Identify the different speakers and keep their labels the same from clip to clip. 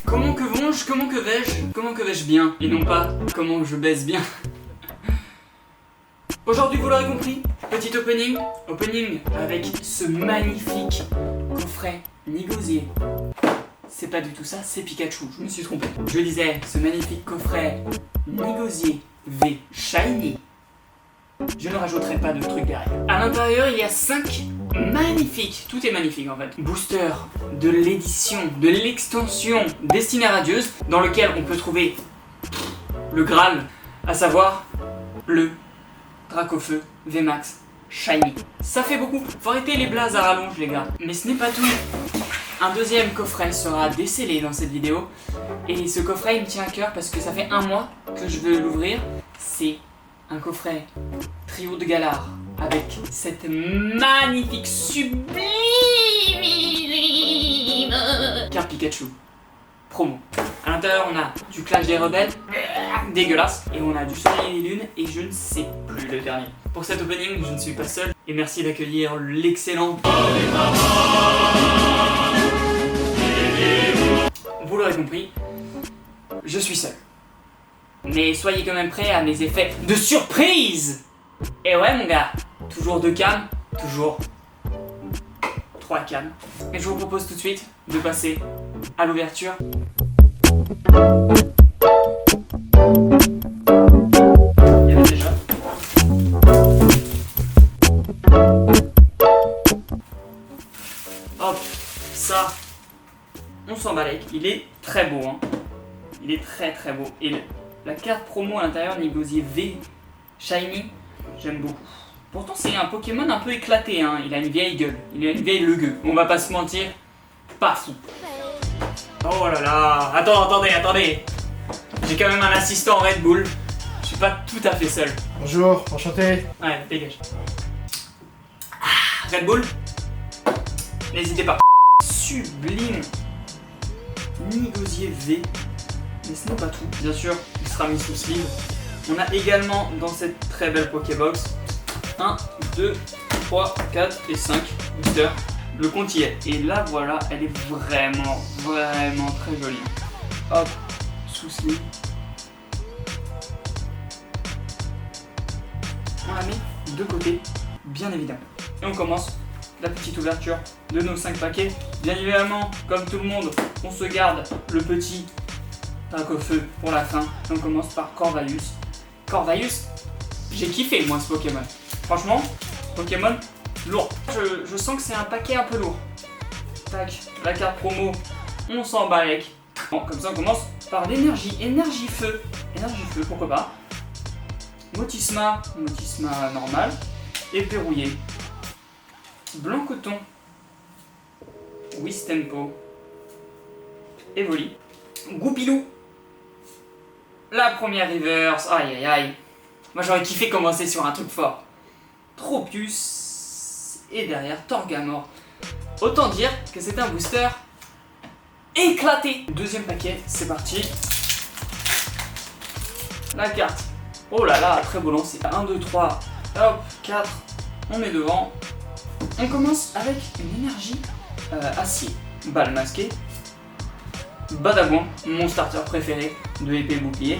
Speaker 1: Comment que vais-je, comment que vais-je bien, et non pas comment je baisse bien. Aujourd'hui, vous l'aurez compris, petit opening avec ce magnifique coffret Nigosier. C'est pas du tout ça, c'est Pikachu, je me suis trompé. Je disais, ce magnifique coffret Nigosier V Shiny. Je ne rajouterai pas de trucs derrière. À l'intérieur, il y a 5 magnifiques, tout est magnifique en fait, boosters de l'édition, de l'extension Destinée Radieuse, dans lequel on peut trouver le Graal, à savoir le Dracofeu VMAX Shiny. Ça fait beaucoup, faut arrêter les blazes à rallonge les gars. Mais ce n'est pas tout. Un deuxième coffret sera décellé dans cette vidéo. Et ce coffret il me tient à cœur parce que ça fait 1 mois que je veux l'ouvrir. C'est un coffret trio de Galar avec cette magnifique sublime carte Pikachu promo. À l'intérieur on a du Clash des Rebelles, dégueulasse, et on a du Soleil et des Lunes et je ne sais plus le dernier. Pour cet opening je ne suis pas seul et merci d'accueillir l'excellent. Vous l'aurez compris, je suis seul. Mais soyez quand même prêts à mes effets de surprise. Et ouais mon gars, toujours 2 cams, toujours 3 cams. Et je vous propose tout de suite de passer à l'ouverture. Il y avait déjà. Hop, ça, on s'en balèque. Il est très beau, hein. Il est très très beau. Et la carte promo à l'intérieur, Nigosier V Shiny, j'aime beaucoup. Pourtant c'est un Pokémon un peu éclaté, hein. Il a une vieille gueule, il a une vieille legueux. On va pas se mentir, pas fou. Oh là là, attendez. J'ai quand même un assistant Red Bull. Je suis pas tout à fait seul.
Speaker 2: Bonjour, enchanté.
Speaker 1: Ouais, dégage. Red Bull, n'hésitez pas. Sublime Nigosier V. Mais ce n'est pas tout. Bien sûr, il sera mis sous sleeve. On a également dans cette très belle Pokébox 1, 2, 3, 4 et 5 boosters. Le compte y est. Et là voilà, elle est vraiment très jolie. Hop, sous sleeve. On la met de côté, bien évidemment. Et on commence la petite ouverture de nos 5 paquets. Bien évidemment, comme tout le monde, on se garde le petit Dracofeu pour la fin. Et on commence par Corvalus. Corvalus, j'ai kiffé moi ce Pokémon. Franchement, Pokémon lourd. Je sens que c'est un paquet un peu lourd. Tac, la carte promo, on s'en balèque. Bon, comme ça on commence par l'énergie. Énergie feu, pourquoi pas. Motisma normal. Épée rouillée. Blanc coton. Wistempo. Evoli. Goupilou. La première reverse, aïe. Moi j'aurais kiffé commencer sur un truc fort. Tropius. Et derrière Torgamor. Autant dire que c'est un booster éclaté. Deuxième paquet, c'est parti. La carte. Oh là là, très beau lancer. 1, 2, 3, hop, 4. On met devant. On commence avec une énergie acier. Balle masquée. Badabouin, mon starter préféré de épée bouclier.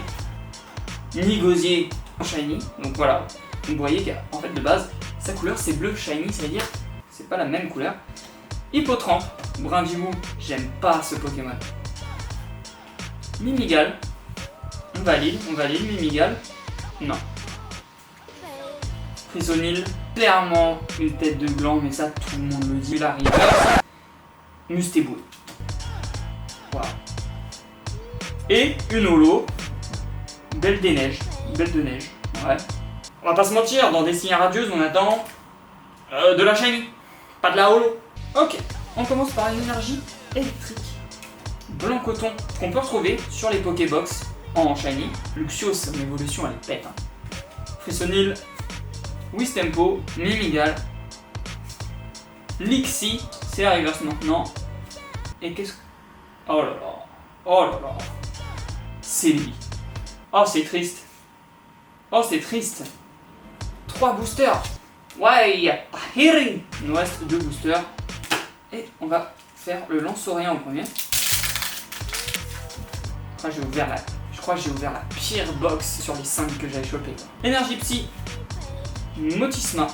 Speaker 1: Nigosier Shiny, donc voilà. Vous voyez qu'en fait de base, sa couleur c'est bleu Shiny, c'est-à-dire c'est pas la même couleur. Hippotrampe, Brindimou, j'aime pas ce Pokémon. Mimigal, on valide, Mimigal, non. Frissonil, clairement une tête de gland, mais ça tout le monde le dit. La reverse, Mustébou. Wow. Et une holo, belle de neige, ouais. On va pas se mentir, dans Destinée Radieuse on attend de la shiny, pas de la holo. Ok, on commence par une énergie électrique. Blanc coton, qu'on peut retrouver sur les Pokébox en shiny. Luxios, son évolution elle pète. Hein. Frissonil, Wistempo, Mimigal, Lixie, c'est la reverse maintenant. Et qu'est-ce que... Oh là là, c'est lui. Oh c'est triste. 3 boosters. Ouais, hearing. Il nous reste 2 boosters. Et on va faire le lance-orient en premier. Je crois que j'ai ouvert la pire box sur les 5 que j'avais chopé. Énergie Psy, Motisma,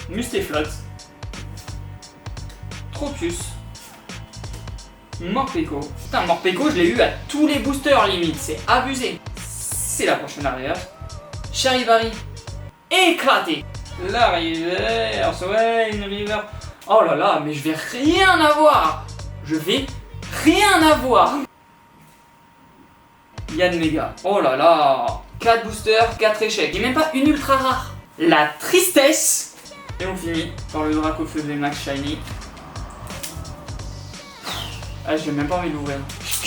Speaker 1: Mustéflotte, Tropius, Morpeko. Putain, Morpeko, je l'ai eu à tous les boosters limite, c'est abusé. C'est la prochaine arrière. Charivari, éclaté. La reverse, ouais, une reverse. Oh là là, mais je vais rien avoir. Je vais rien avoir. Yann Mega. Oh là là. 4 boosters, 4 échecs. Et même pas une ultra rare. La tristesse. Et on finit par le Dracofeu VMAX Shiny. Ah, j'ai même pas envie de l'ouvrir.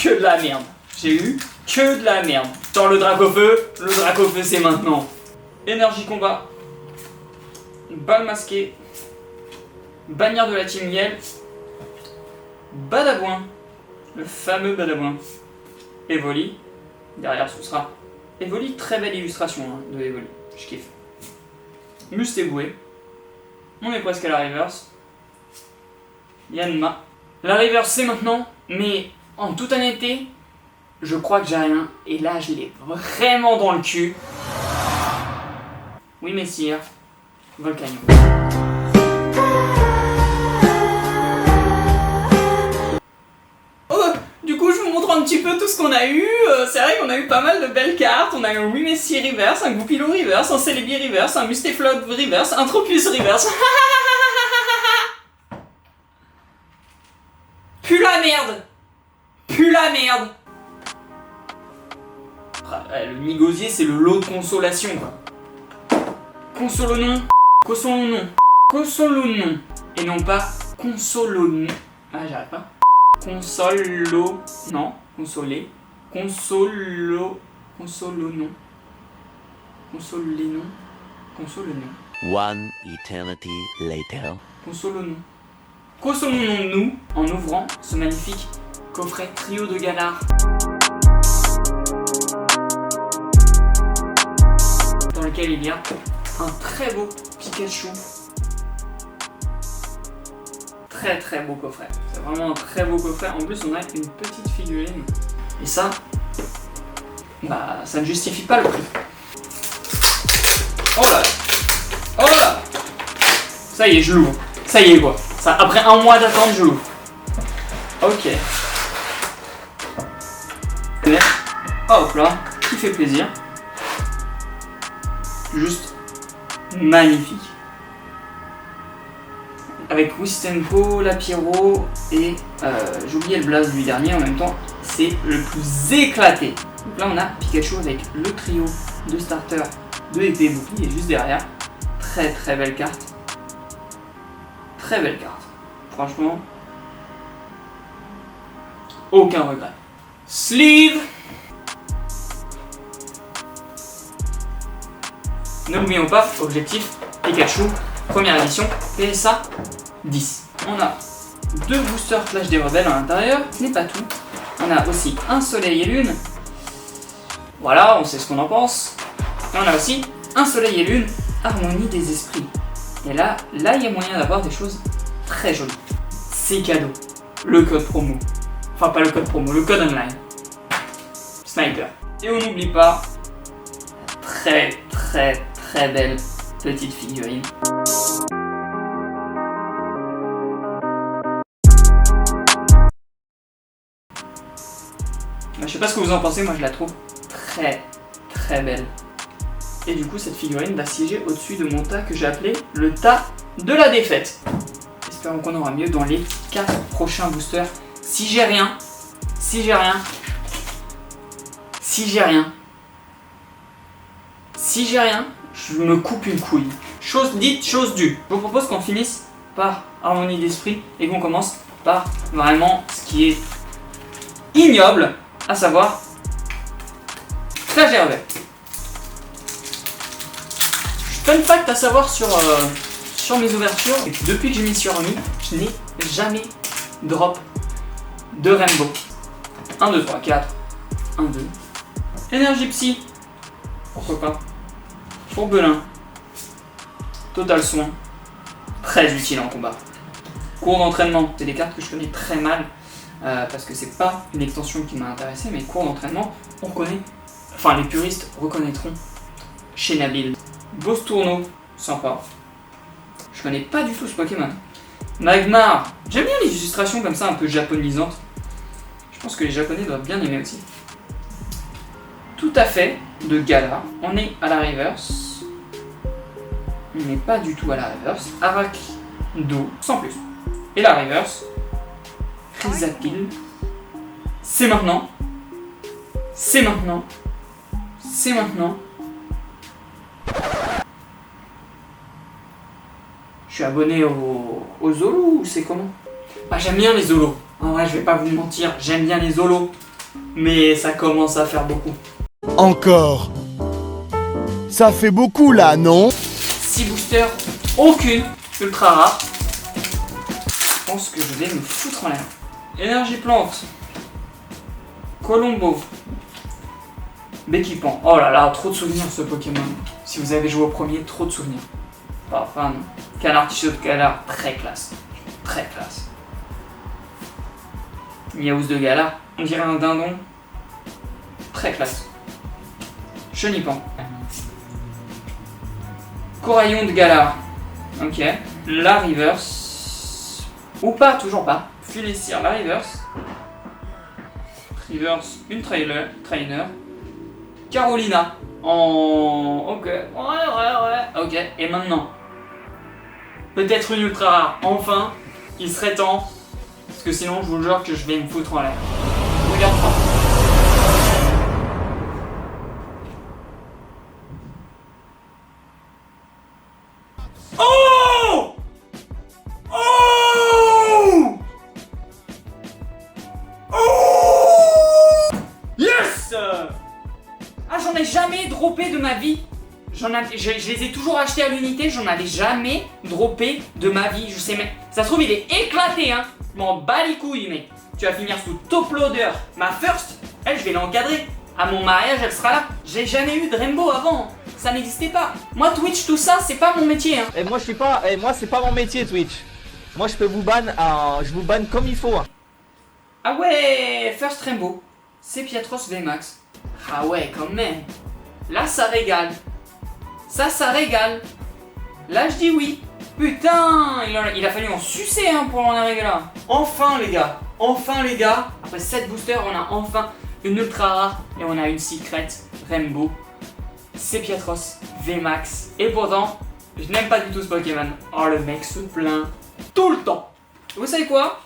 Speaker 1: Que de la merde. J'ai eu que de la merde. Dans le Dracofeu c'est maintenant. Énergie combat. Balle masquée. Bannière de la team Yel. Badabouin. Le fameux Badabouin. Evoli. Derrière ce sera Evoli. Très belle illustration hein, de Evoli. Je kiffe. Mustéboué. On est presque à la reverse. Yanma. La reverse c'est maintenant. Mais en toute honnêteté, je crois que j'ai rien. Et là je l'ai vraiment dans le cul. Oui messire. Volcanion. Du coup, je vous montre un petit peu tout ce qu'on a eu. C'est vrai qu'on a eu pas mal de belles cartes. On a eu un Wimessi reverse, un Goupilou reverse, un Celebi reverse, un Mustéflotte reverse, un Tropius reverse. Pue la merde. Pue la merde. Le Nigosier, c'est le lot de consolation, quoi. Consolonon. Consolonon. Consolonon. Et non pas consolonon. Ah, j'arrête pas. Consolo. Non. Consolé. Consolo. Consolonon. Consolénon. Consolonon.
Speaker 2: One eternity later.
Speaker 1: Consolonon. Consolons-nous en ouvrant ce magnifique coffret trio de Galar. Dans lequel il y a un très beau Pikachu. Très très beau coffret. C'est vraiment un très beau coffret. En plus, on a une petite figurine. Et ça, bah, ça ne justifie pas le prix. Oh là là. Oh là là. Ça y est, je l'ouvre. Ça y est quoi. Ça, après un mois d'attente, je l'ouvre. Ok. Hop là. Qui fait plaisir. Juste magnifique. Avec Wistenko, Lapiro et j'oubliais le blaze du dernier en même temps, c'est le plus éclaté. Donc là on a Pikachu avec le trio de starter de épée bouclier juste derrière. Très très belle carte. Très belle carte. Franchement, aucun regret. Sleeve. N'oublions pas, objectif, Pikachu, première édition, PSA 10. On a 2 boosters Clash des Rebelles à l'intérieur, ce n'est pas tout. On a aussi un Soleil et Lune. Voilà, on sait ce qu'on en pense. Et on a aussi un Soleil et Lune, Harmonie des Esprits. Et là, il y a moyen d'avoir des choses très jolies. C'est cadeau. Le code promo. Enfin, pas le code promo, le code online. Sniper. Et on n'oublie pas, très très très belle petite figurine. Je sais pas ce que vous en pensez, moi je la trouve très très belle. Et du coup cette figurine va siéger au-dessus de mon tas que j'ai appelé le tas de la défaite. Espérons qu'on aura mieux dans les 4 prochains boosters. Si j'ai rien, je me coupe une couille. Chose dite, chose due. Je vous propose qu'on finisse par Harmonie d'esprit et qu'on commence par vraiment ce qui est ignoble, à savoir Clash des Rebelles. Fun fact à savoir sur mes ouvertures, et que depuis que je m'y suis remis, je n'ai jamais drop de Rainbow. 1, 2, 3, 4. 1, 2. Énergie Psy. Pourquoi pas. Fourbelin. Total Soin. Très utile en combat. Cours d'entraînement. C'est des cartes que je connais très mal. parce que c'est pas une extension qui m'a intéressé, mais cours d'entraînement, on reconnaît, enfin les puristes reconnaîtront chez Nabil. Boss Tourneau, sympa. Je connais pas du tout ce Pokémon. Magmar, j'aime bien les illustrations comme ça un peu japonisantes. Je pense que les japonais doivent bien aimer aussi. Tout à fait, de Galar, on est à la reverse. On n'est pas du tout à la reverse. Arachdo, sans plus. Et la reverse, Chrysapile. C'est maintenant. C'est maintenant. C'est maintenant. Je suis abonné au Zolo ou c'est comment? Ah, j'aime bien les Zolos. En vrai, je vais pas vous mentir, j'aime bien les Zolos. Mais ça commence à faire beaucoup.
Speaker 3: Encore. Ça fait beaucoup là, non?
Speaker 1: 6 boosters, aucune ultra rare. Je pense que je vais me foutre en l'air. Énergie plante. Colombo. Béquipant. Oh là là, trop de souvenirs ce Pokémon. Si vous avez joué au premier, trop de souvenirs. Pas fan. Canard t-shirt Galar, très classe. Très classe. Miaous de Galar, on dirait un dindon. Très classe. Chenipan. Coraillon de Galar. Ok. La reverse. Ou pas, toujours pas. Fulessir, la reverse. Reverse, une trainer. Carolina. En. Ok. Ouais. Ok. Et maintenant. Peut-être une ultra rare. Enfin, il serait temps. Parce que sinon, je vous jure que je vais me foutre en l'air. Regarde ça. Oh! Oh! Oh! Yes! Ah, j'en ai jamais droppé de ma vie. Je les ai toujours achetés à l'unité, j'en avais jamais droppé de ma vie. Je sais, mais ça se trouve, il est éclaté, hein. Je m'en bats les couilles, mec. Tu vas finir sous top loader. Ma first, elle, je vais l'encadrer. À mon mariage, elle sera là. J'ai jamais eu de Rainbow avant. Ça n'existait pas. Moi, Twitch, tout ça, c'est pas mon métier, hein.
Speaker 4: Et moi, je suis pas. Et moi, c'est pas mon métier, Twitch. Moi, je peux vous ban. Je vous banne comme il faut. Hein.
Speaker 1: Ah ouais, first Rainbow. C'est Pietros VMAX. Ah ouais, quand même. Là, ça régale. Ça régale. Là, je dis oui. Putain, il a fallu en sucer hein, pour en arriver là. Enfin, les gars. Après 7 boosters, on a enfin une ultra rare et on a une secret Rainbow. C'est Pietros VMAX. Et pourtant, je n'aime pas du tout ce Pokémon. Oh, le mec se plaint tout le temps. Vous savez quoi?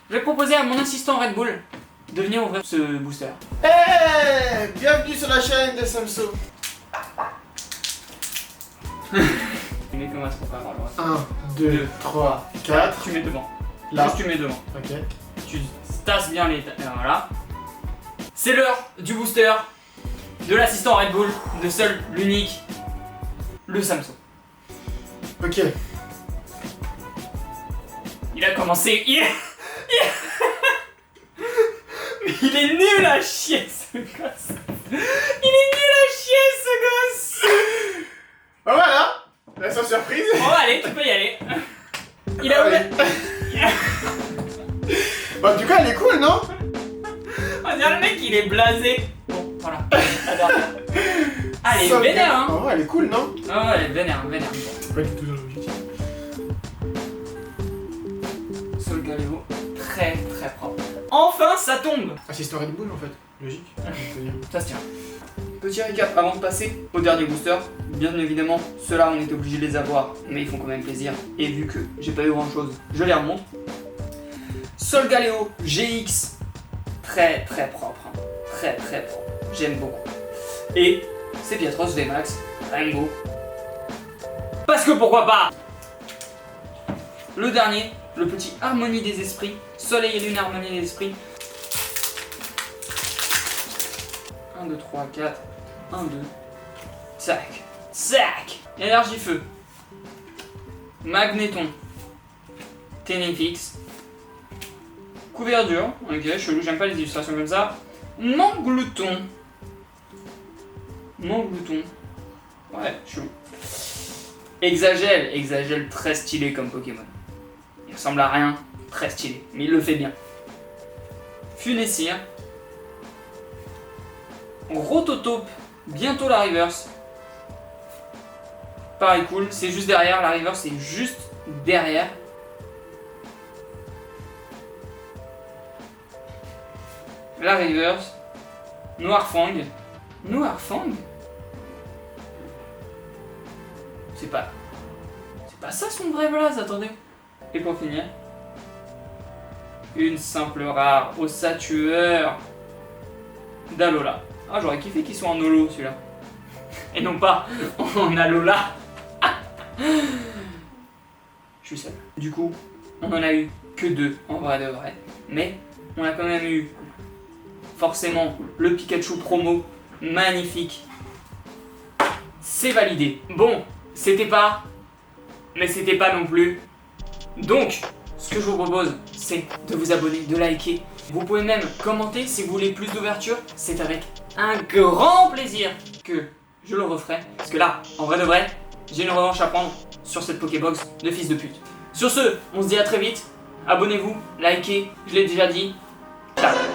Speaker 1: Je vais proposer à mon assistant Red Bull de venir ouvrir ce booster.
Speaker 5: Hey, bienvenue sur la chaîne de Samso.
Speaker 1: Mais comment est-ce qu'on peut avoir le reste?
Speaker 5: 1, 2, 3, 4.
Speaker 1: Tu mets devant.
Speaker 5: Là.
Speaker 1: Juste tu mets devant.
Speaker 5: Ok.
Speaker 1: Tu tasses bien les... voilà. C'est l'heure du booster de l'assistant Red Bull, de seul, l'unique, le Samso.
Speaker 5: Ok.
Speaker 1: Il a commencé... Mais il est nul à chier ce gosse. Il est nul à chier ce gosse.
Speaker 5: Oh voilà. La sans surprise.
Speaker 1: Bon allez, tu peux y aller. Il a ouvert...
Speaker 5: Bon, en tout cas, elle est cool, non?
Speaker 1: On dirait le mec, il est blasé. Bon, voilà. J'adore. Ah, elle est
Speaker 5: Sauvegarde.
Speaker 1: vénère, hein.
Speaker 5: Oh, elle est cool, non?
Speaker 1: Ah, elle est vénère.
Speaker 5: Pas du tout dans l'objectif.
Speaker 1: Sol Galéo, très propre. Enfin, ça tombe.
Speaker 5: Assistant Red Bull, en fait. Logique.
Speaker 1: Ça se tient. Petit récap avant de passer au dernier booster. Bien évidemment, ceux-là, on était obligé de les avoir, mais ils font quand même plaisir. Et vu que j'ai pas eu grand-chose, je les remonte. Sol Galéo GX, très propre. Hein. Très propre. J'aime beaucoup. Et c'est Pietros VMAX Rainbow. Parce que pourquoi pas. Le dernier, le petit Harmonie des Esprits. Soleil et Lune Harmonie des Esprits. 1, 2, 3, 4. 1, 2. Sac. Énergie feu. Magnéton. Ténéfix. Couverture. Ok, chelou, j'aime pas les illustrations comme ça. Manglouton. Ouais, chelou. Exagel très stylé comme Pokémon. Il ressemble à rien, très stylé, mais il le fait bien. Funessir. Rototope, bientôt la reverse. Pareil cool, c'est juste derrière, la reverse c'est juste derrière. La reverse. Noirfang. Noirfang? C'est pas ça son vrai blaze, attendez. Et pour finir, une simple rare ossature d'Alola. Ah, j'aurais kiffé qu'il soit en holo celui-là. Et non pas en Alola. Je suis seul. Du coup, on en a eu que 2 en vrai de vrai. Mais on a quand même eu forcément le Pikachu promo magnifique. C'est validé. Bon, c'était pas, mais c'était pas non plus. Donc, ce que je vous propose, c'est de vous abonner, de liker. Vous pouvez même commenter si vous voulez plus d'ouverture. C'est avec un grand plaisir que je le referai. Parce que là, en vrai de vrai, j'ai une revanche à prendre sur cette Pokébox de fils de pute. Sur ce, on se dit à très vite. Abonnez-vous, likez, je l'ai déjà dit. Ciao.